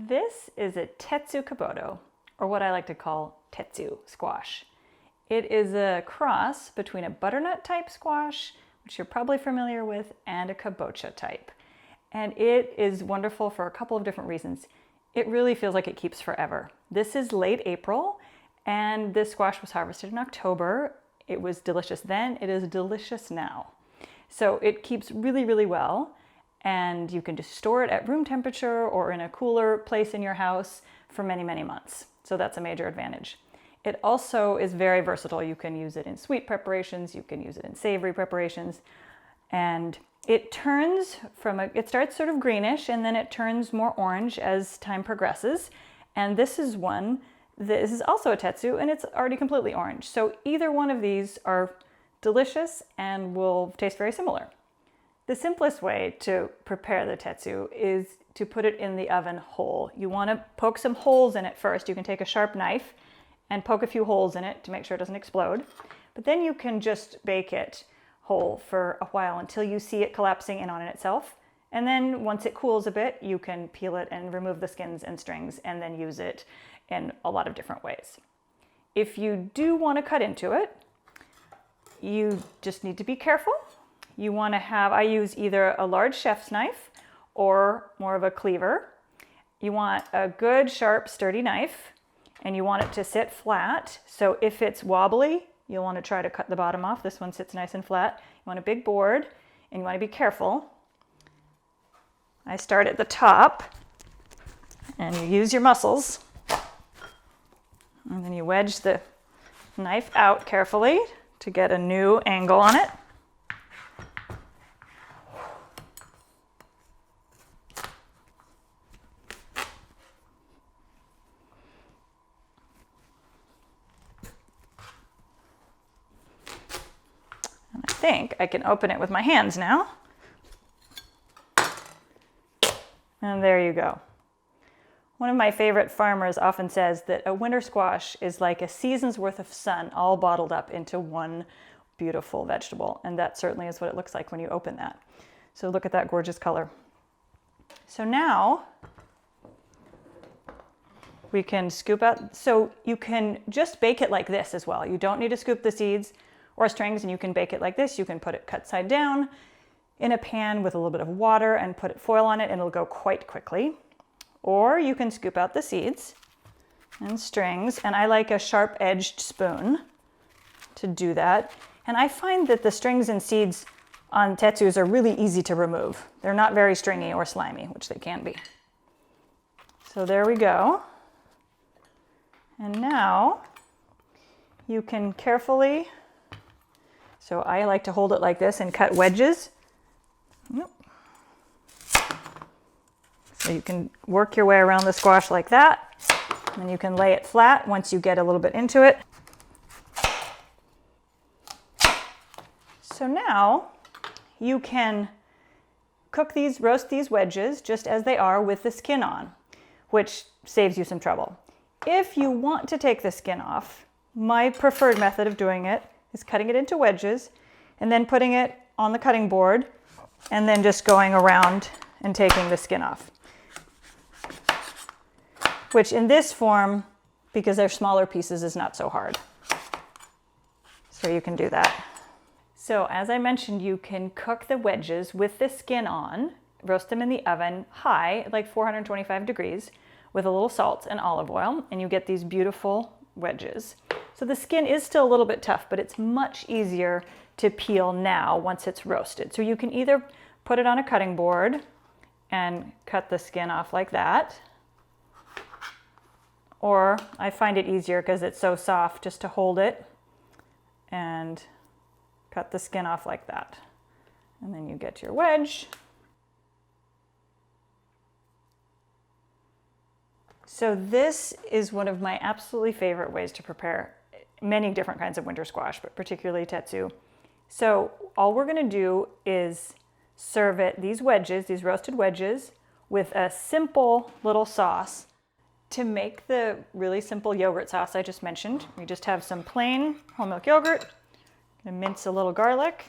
This is a Tetsukabuto, or what I like to call Tetsu squash. It is a cross between a butternut type squash, which you're probably familiar with, and a kabocha type. And it is wonderful for a couple of different reasons. It really feels like it keeps forever. This is late April, and this squash was harvested in October. It was delicious then, it is delicious now. So it keeps really, really well. And you can just store it at room temperature or in a cooler place in your house for many, many months. So that's a major advantage. It also is very versatile. You can use it in sweet preparations, you can use it in savory preparations, and it turns it starts sort of greenish and then it turns more orange as time progresses. And this is also a tetsu, and it's already completely orange. So either one of these are delicious and will taste very similar. The simplest way to prepare the tetsu is to put it in the oven whole. You want to poke some holes in it first. You can take a sharp knife and poke a few holes in it to make sure it doesn't explode. But then you can just bake it whole for a while until you see it collapsing in on itself. And then once it cools a bit, you can peel it and remove the skins and strings and then use it in a lot of different ways. If you do want to cut into it, you just need to be careful. You want to have, I use either a large chef's knife or more of a cleaver. You want a good, sharp, sturdy knife, and you want it to sit flat. So if it's wobbly, you'll want to try to cut the bottom off. This one sits nice and flat. You want a big board, and you want to be careful. I start at the top, and you use your muscles. And then you wedge the knife out carefully to get a new angle on it. I think I can open it with my hands now. And there you go. One of my favorite farmers often says that a winter squash is like a season's worth of sun all bottled up into one beautiful vegetable. And that certainly is what it looks like when you open that. So look at that gorgeous color. So now we can scoop out. So you can just bake it like this as well. You don't need to scoop the seeds or strings, and you can bake it like this. You can put it cut side down in a pan with a little bit of water and put foil on it, and it'll go quite quickly. Or you can scoop out the seeds and strings, and I like a sharp-edged spoon to do that. And I find that the strings and seeds on tetsus are really easy to remove. They're not very stringy or slimy, which they can be. So there we go. And now you can carefully, so I like to hold it like this and cut wedges. So you can work your way around the squash like that, and then you can lay it flat once you get a little bit into it. So now you can roast these wedges just as they are with the skin on, which saves you some trouble. If you want to take the skin off, my preferred method of doing it is cutting it into wedges and then putting it on the cutting board and then just going around and taking the skin off. Which in this form, because they're smaller pieces, is not so hard. So you can do that. So as I mentioned, you can cook the wedges with the skin on, roast them in the oven high, like 425 degrees, with a little salt and olive oil, and you get these beautiful wedges. So the skin is still a little bit tough, but it's much easier to peel now once it's roasted. So you can either put it on a cutting board and cut the skin off like that, or I find it easier because it's so soft just to hold it and cut the skin off like that. And then you get your wedge. So this is one of my absolutely favorite ways to prepare many different kinds of winter squash, but particularly tetsu. So all we're going to do is serve it, these wedges, these roasted wedges, with a simple little sauce. To make the really simple yogurt sauce I just mentioned, we just have some plain whole milk yogurt, and mince a little garlic,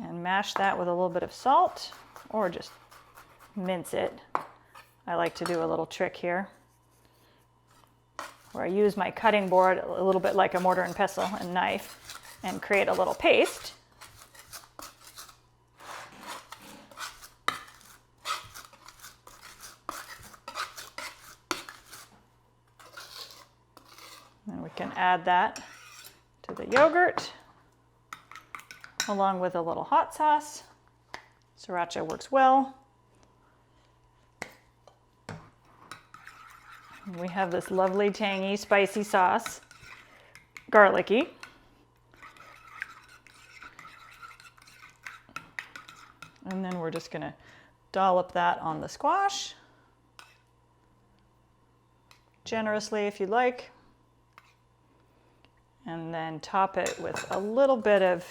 and mash that with a little bit of salt, or just mince it, I like to do a little trick here where I use my cutting board a little bit like a mortar and pestle and knife and create a little paste. And we can add that to the yogurt along with a little hot sauce. Sriracha works well. And we have this lovely, tangy, spicy sauce, garlicky. And then we're just gonna dollop that on the squash, generously if you'd like. And then top it with a little bit of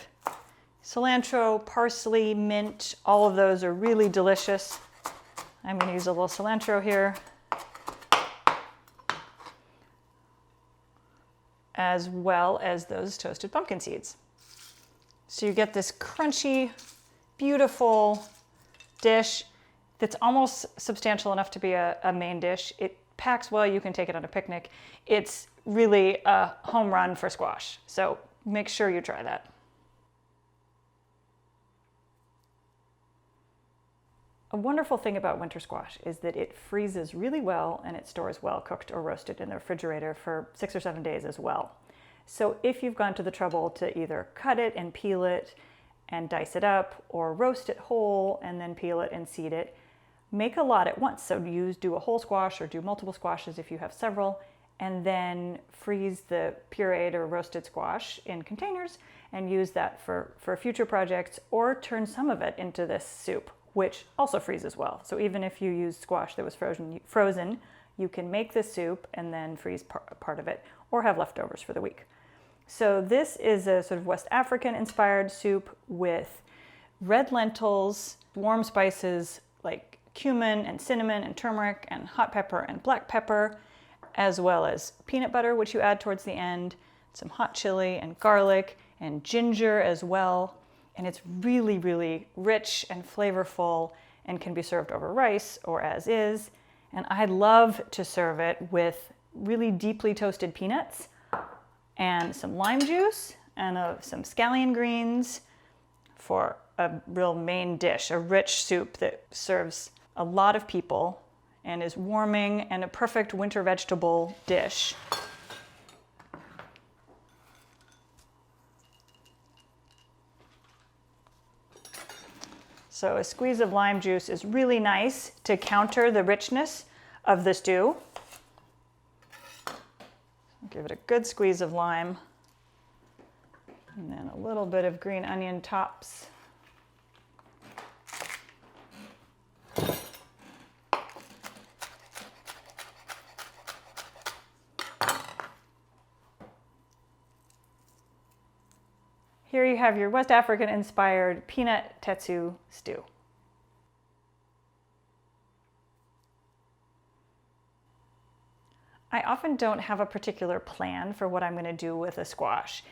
cilantro, parsley, mint. All of those are really delicious. I'm gonna use a little cilantro here, as well as those toasted pumpkin seeds. So you get this crunchy, beautiful dish that's almost substantial enough to be a main dish. It packs well, you can take it on a picnic. It's really a home run for squash. So make sure you try that. A wonderful thing about winter squash is that it freezes really well and it stores well cooked or roasted in the refrigerator for 6 or 7 days as well. So if you've gone to the trouble to either cut it and peel it and dice it up, or roast it whole and then peel it and seed it, make a lot at once. So do a whole squash or do multiple squashes if you have several, and then freeze the pureed or roasted squash in containers and use that for future projects, or turn some of it into this soup, which also freezes well. So even if you use squash that was frozen, you can make this soup and then freeze part of it, or have leftovers for the week. So this is a sort of West African inspired soup with red lentils, warm spices like cumin and cinnamon and turmeric and hot pepper and black pepper, as well as peanut butter, which you add towards the end, some hot chili and garlic and ginger as well. And it's really, really rich and flavorful and can be served over rice or as is. And I love to serve it with really deeply toasted peanuts and some lime juice and some scallion greens for a real main dish, a rich soup that serves a lot of people and is warming and a perfect winter vegetable dish. So a squeeze of lime juice is really nice to counter the richness of the stew. Give it a good squeeze of lime, and then a little bit of green onion tops. Here you have your West African inspired peanut tetsu stew. I often don't have a particular plan for what I'm going to do with a squash.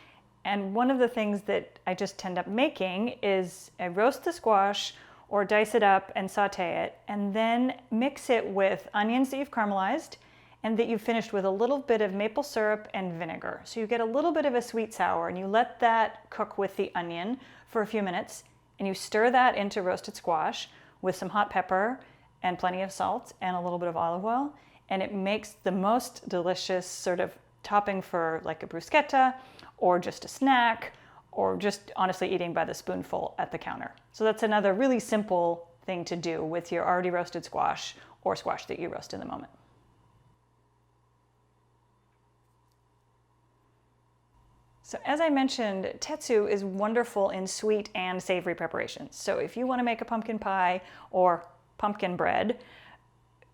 And one of the things that I just end up making is I roast the squash or dice it up and saute it, and then mix it with onions that you've caramelized and that you've finished with a little bit of maple syrup and vinegar. So you get a little bit of a sweet sour, and you let that cook with the onion for a few minutes, and you stir that into roasted squash with some hot pepper and plenty of salt and a little bit of olive oil. And it makes the most delicious sort of topping for like a bruschetta, or just a snack, or just honestly eating by the spoonful at the counter. So that's another really simple thing to do with your already roasted squash or squash that you roast in the moment. So as I mentioned, tetsu is wonderful in sweet and savory preparations. So if you want to make a pumpkin pie or pumpkin bread,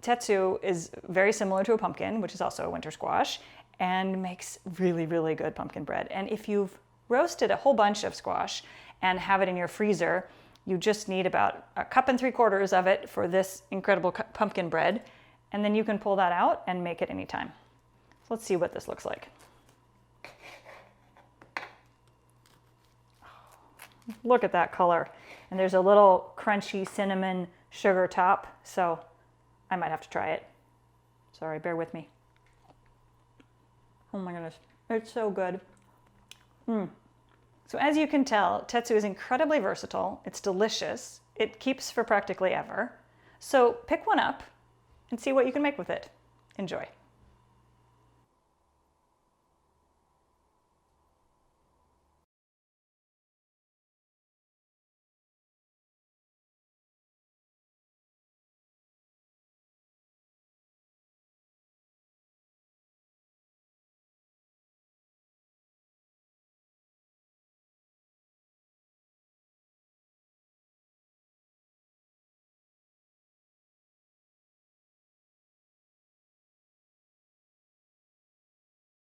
tetsu is very similar to a pumpkin, which is also a winter squash, and makes really, really good pumpkin bread. And if you've roasted a whole bunch of squash and have it in your freezer, you just need about 1 3/4 cups of it for this incredible pumpkin bread, and then you can pull that out and make it anytime. So let's see what this looks like. Look at that color. And there's a little crunchy cinnamon sugar top, so I might have to try it. Sorry, bear with me. Oh my goodness, it's so good. So as you can tell, tetsu is incredibly versatile. It's delicious. It keeps for practically ever. So pick one up and see what you can make with it. Enjoy.